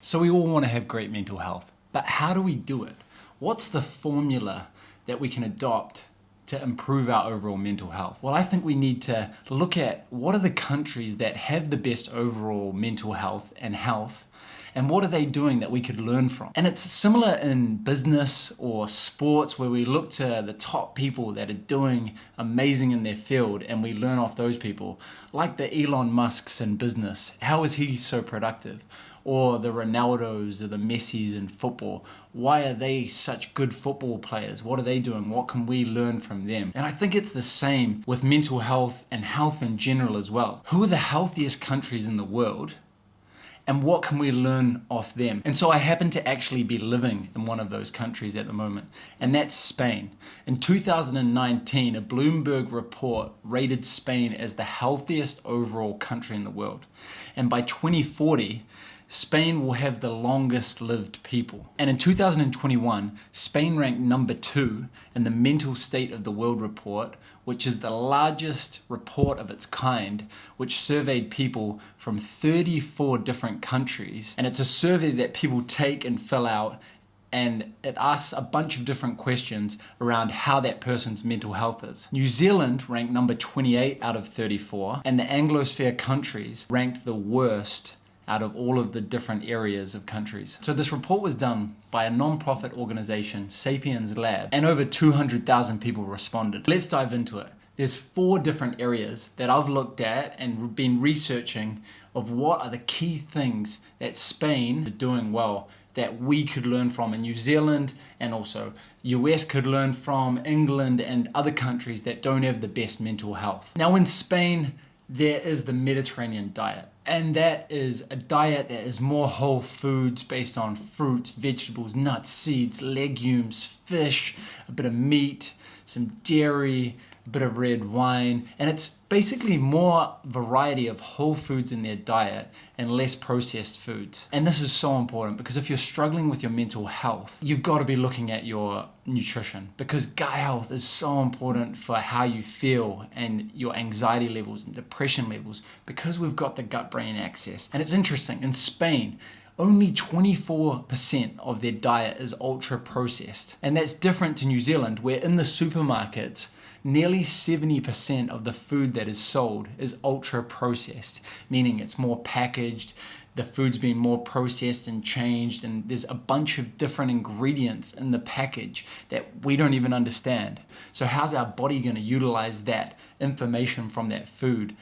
So we all want to have great mental health, but how do we do it? What's the formula that we can adopt to improve our overall mental health? Well, I think we need to look at what are the countries that have the best overall mental health and what are they doing that we could learn from? And it's similar in business or sports where we look to the top people that are doing amazing in their field and we learn off those people, like the Elon Musks in business. How is he so productive? Or the Ronaldos or the Messis in football. Why are they such good football players? What are they doing? What can we learn from them? And I think it's the same with mental health and health in general as well. Who are the healthiest countries in the world? And what can we learn off them? And so I happen to actually be living in one of those countries at the moment, and that's Spain. In 2019, a Bloomberg report rated Spain as the healthiest overall country in the world. And by 2040, Spain will have the longest lived people. And in 2021, Spain ranked number 2 in the Mental State of the World report, which is the largest report of its kind, which surveyed people from 34 different countries. And it's a survey that people take and fill out, and it asks a bunch of different questions around how that person's mental health is. New Zealand ranked number 28 out of 34, and the Anglosphere countries ranked the worst out of all of the different areas of countries. So this report was done by a non-profit organization, Sapiens Lab, and over 200,000 people responded. Let's dive into it. There's 4 different areas that I've looked at and been researching of what are the key things that Spain are doing well that we could learn from, in New Zealand, and also US could learn from, England and other countries that don't have the best mental health. Now in Spain, there is the Mediterranean diet. And that is a diet that is more whole foods based on fruits, vegetables, nuts, seeds, legumes, fish, a bit of meat, some dairy, a bit of red wine. And it's basically more variety of whole foods in their diet and less processed foods. And this is so important because if you're struggling with your mental health, you've got to be looking at your nutrition, because gut health is so important for how you feel and your anxiety levels and depression levels, because we've got the gut-brain axis. And it's interesting, in Spain, only 24% of their diet is ultra processed. And that's different to New Zealand, where in the supermarkets, nearly 70% of the food that is sold is ultra processed, meaning it's more packaged, the food's been more processed and changed, and there's a bunch of different ingredients in the package that we don't even understand. So how's our body going to utilize that information from that food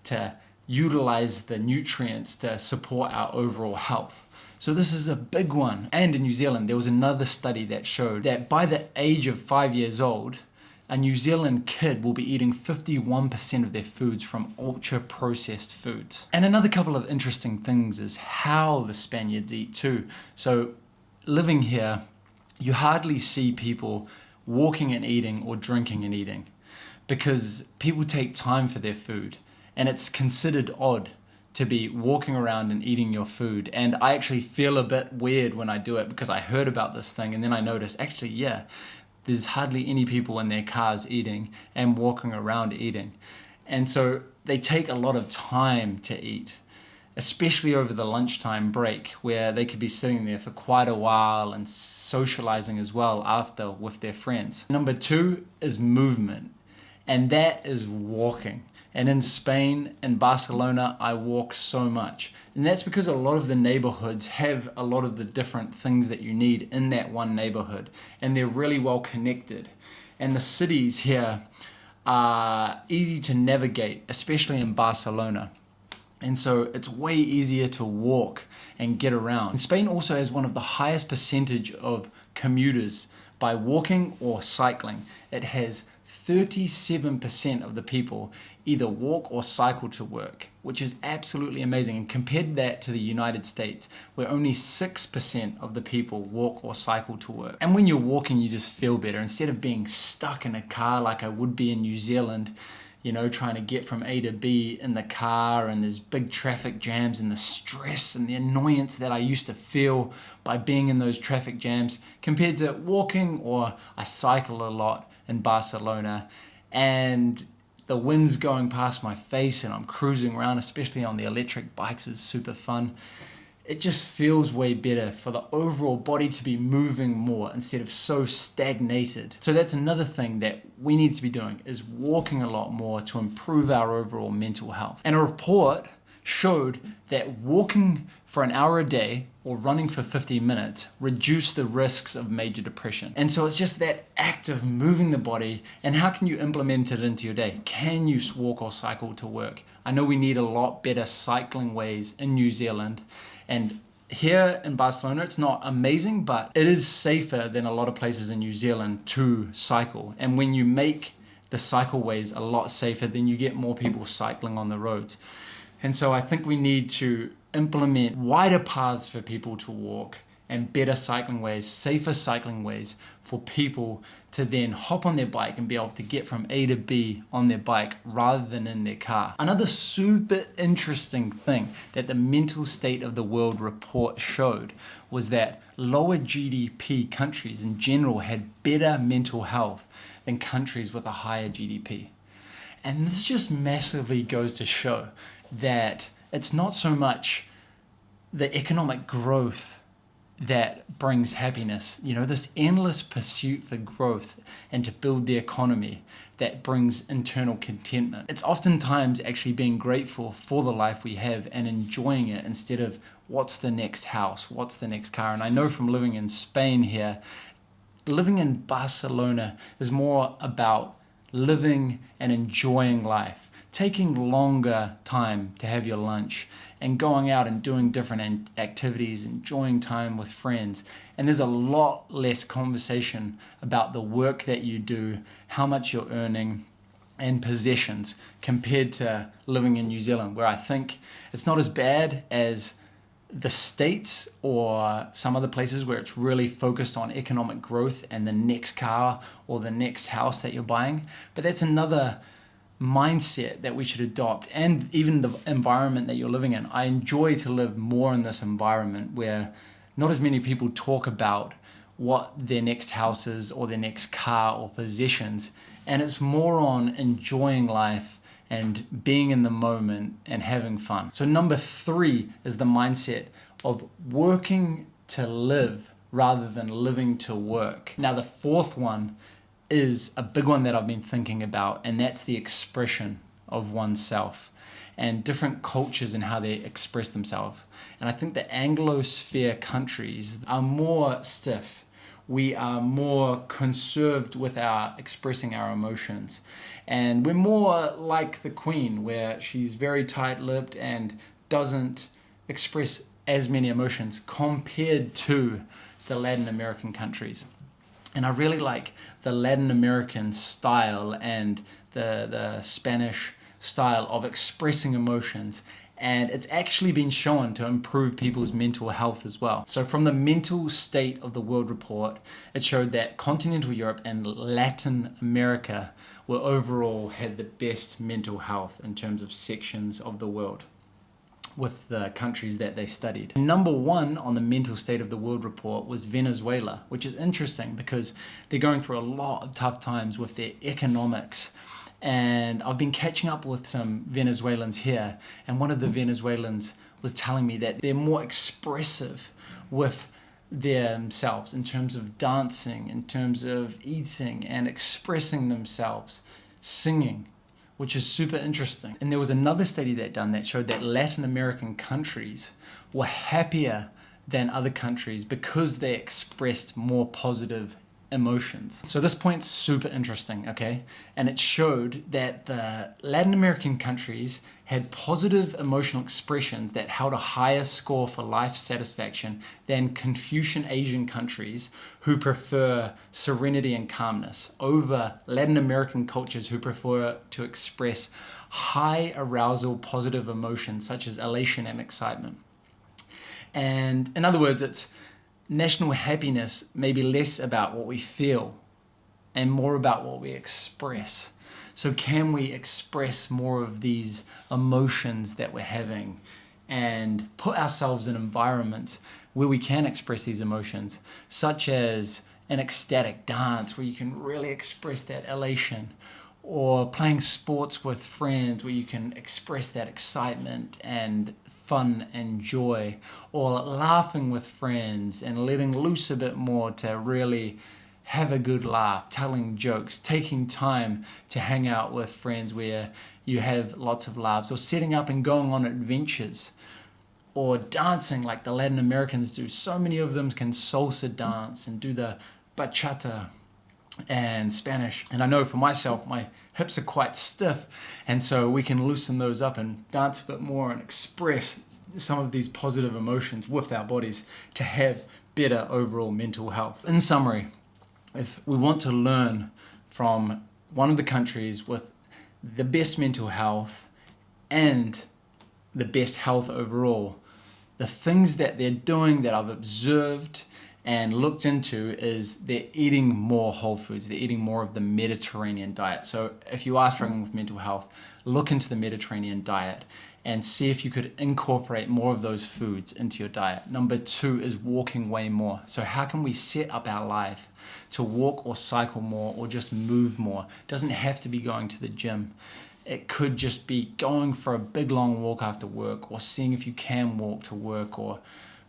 to utilize the nutrients to support our overall health? So this is a big one. And in New Zealand, there was another study that showed that by the age of 5 years old, a New Zealand kid will be eating 51% of their foods from ultra-processed foods. And another couple of interesting things is how the Spaniards eat too. So living here, you hardly see people walking and eating or drinking and eating, because people take time for their food. And it's considered odd to be walking around and eating your food. And I actually feel a bit weird when I do it, because I heard about this thing and then I noticed, actually, yeah, there's hardly any people in their cars eating and walking around eating. And so they take a lot of time to eat, especially over the lunchtime break, where they could be sitting there for quite a while and socializing as well after with their friends. Number 2 is movement, and that is walking. And in Spain and Barcelona, I walk so much. And that's because a lot of the neighborhoods have a lot of the different things that you need in that one neighborhood. And they're really well connected. And the cities here are easy to navigate, especially in Barcelona. And so it's way easier to walk and get around. And Spain also has one of the highest percentage of commuters by walking or cycling. It has 37% of the people either walk or cycle to work, which is absolutely amazing. And compared that to the United States, where only 6% of the people walk or cycle to work. And when you're walking, you just feel better. Instead of being stuck in a car like I would be in New Zealand, you know, trying to get from A to B in the car, and there's big traffic jams and the stress and the annoyance that I used to feel by being in those traffic jams, compared to walking, or I cycle a lot in Barcelona, and the wind's going past my face and I'm cruising around, especially on the electric bikes, is super fun. it just feels way better for the overall body to be moving more instead of so stagnated. So that's another thing that we need to be doing, is walking a lot more to improve our overall mental health. And a report showed that walking for an hour a day or running for 50 minutes reduced the risks of major depression. And so it's just that act of moving the body. And how can you implement it into your day? Can you walk or cycle to work? I know we need a lot better cycling ways in New Zealand, and here in Barcelona it's not amazing, but it is safer than a lot of places in New Zealand to cycle. And when you make the cycleways a lot safer, then you get more people cycling on the roads. And so I think we need to implement wider paths for people to walk and better cycling ways, safer cycling ways for people to then hop on their bike and be able to get from A to B on their bike rather than in their car. Another super interesting thing that the Mental State of the World report showed was that lower GDP countries in general had better mental health than countries with a higher GDP. And this just massively goes to show that it's not so much the economic growth that brings happiness, this endless pursuit for growth and to build the economy that brings internal contentment. It's oftentimes actually being grateful for the life we have and enjoying it instead of what's the next house, what's the next car. And I know from living in Spain here, living in Barcelona is more about living and enjoying life, taking longer time to have your lunch and going out and doing different activities, enjoying time with friends. And there's a lot less conversation about the work that you do, how much you're earning, and possessions compared to living in New Zealand, where I think it's not as bad as the States or some other places where it's really focused on economic growth and the next car or the next house that you're buying. But that's another mindset that we should adopt, and even the environment that you're living in. I enjoy to live more in this environment where not as many people talk about what their next house is or their next car or possessions, and it's more on enjoying life and being in the moment and having fun. So number 3 is the mindset of working to live rather than living to work. Now the 4th one is a big one that I've been thinking about, and that's the expression of oneself and different cultures and how they express themselves. And I think the Anglosphere countries are more stiff. We are more conserved with our expressing our emotions. And we're more like the Queen, where she's very tight-lipped and doesn't express as many emotions compared to the Latin American countries. And I really like the Latin American style and the Spanish style of expressing emotions. And it's actually been shown to improve people's mental health as well. So from the Mental State of the World report, it showed that continental Europe and Latin America were overall had the best mental health in terms of sections of the world with the countries that they studied. Number 1 on the Mental State of the World report was Venezuela, which is interesting because they're going through a lot of tough times with their economics. And I've been catching up with some Venezuelans here, and one of the Venezuelans was telling me that they're more expressive with themselves in terms of dancing, in terms of eating and expressing themselves, singing, which is super interesting. And there was another study that showed that Latin American countries were happier than other countries because they expressed more positive emotions. So this point's super interesting, okay? And it showed that the Latin American countries had positive emotional expressions that held a higher score for life satisfaction than Confucian Asian countries who prefer serenity and calmness over Latin American cultures who prefer to express high arousal positive emotions such as elation and excitement. And in other words, it's national happiness may be less about what we feel and more about what we express. So can we express more of these emotions that we're having and put ourselves in environments where we can express these emotions, such as an ecstatic dance where you can really express that elation, or playing sports with friends where you can express that excitement and fun and joy, or laughing with friends and letting loose a bit more to really have a good laugh, telling jokes, taking time to hang out with friends where you have lots of laughs, or setting up and going on adventures, or dancing like the Latin Americans do. So many of them can salsa dance and do the bachata and Spanish. And I know for myself, my hips are quite stiff, and so we can loosen those up and dance a bit more and express some of these positive emotions with our bodies to have better overall mental health. In summary, if we want to learn from one of the countries with the best mental health and the best health overall, the things that they're doing that I've observed and looked into is they're eating more whole foods. They're eating more of the Mediterranean diet. So if you are struggling with mental health, look into the Mediterranean diet and see if you could incorporate more of those foods into your diet. Number 2 is walking way more. So how can we set up our life to walk or cycle more or just move more? It doesn't have to be going to the gym. It could just be going for a big long walk after work, or seeing if you can walk to work, or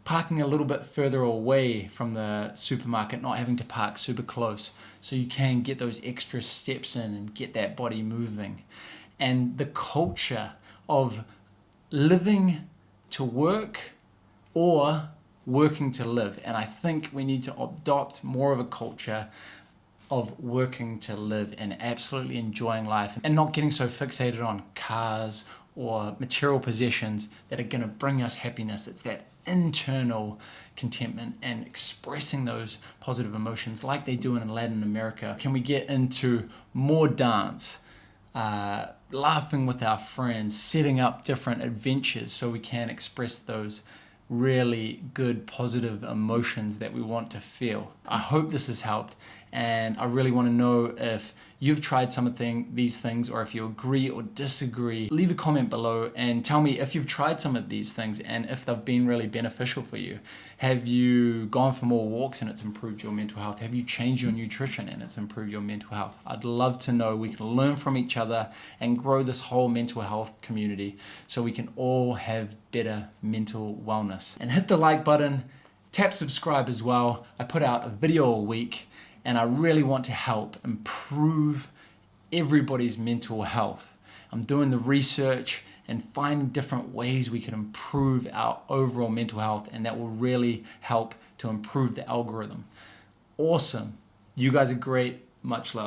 parking a little bit further away from the supermarket, not having to park super close, so you can get those extra steps in and get that body moving. And the culture of living to work or working to live. And I think we need to adopt more of a culture of working to live and absolutely enjoying life and not getting so fixated on cars or material possessions that are going to bring us happiness. It's that internal contentment and expressing those positive emotions like they do in Latin America. Can we get into more dance, laughing with our friends, setting up different adventures so we can express those really good positive emotions that we want to feel. I hope this has helped, and I really want to know if you've tried some of these things, or if you agree or disagree. Leave a comment below and tell me if you've tried some of these things and if they've been really beneficial for you. Have you gone for more walks and it's improved your mental health? Have you changed your nutrition and it's improved your mental health? I'd love to know. We can learn from each other and grow this whole mental health community so we can all have better mental wellness. And hit the like button, tap subscribe as well. I put out a video a week, and I really want to help improve everybody's mental health. I'm doing the research and finding different ways we can improve our overall mental health, and that will really help to improve the algorithm. Awesome. You guys are great. Much love.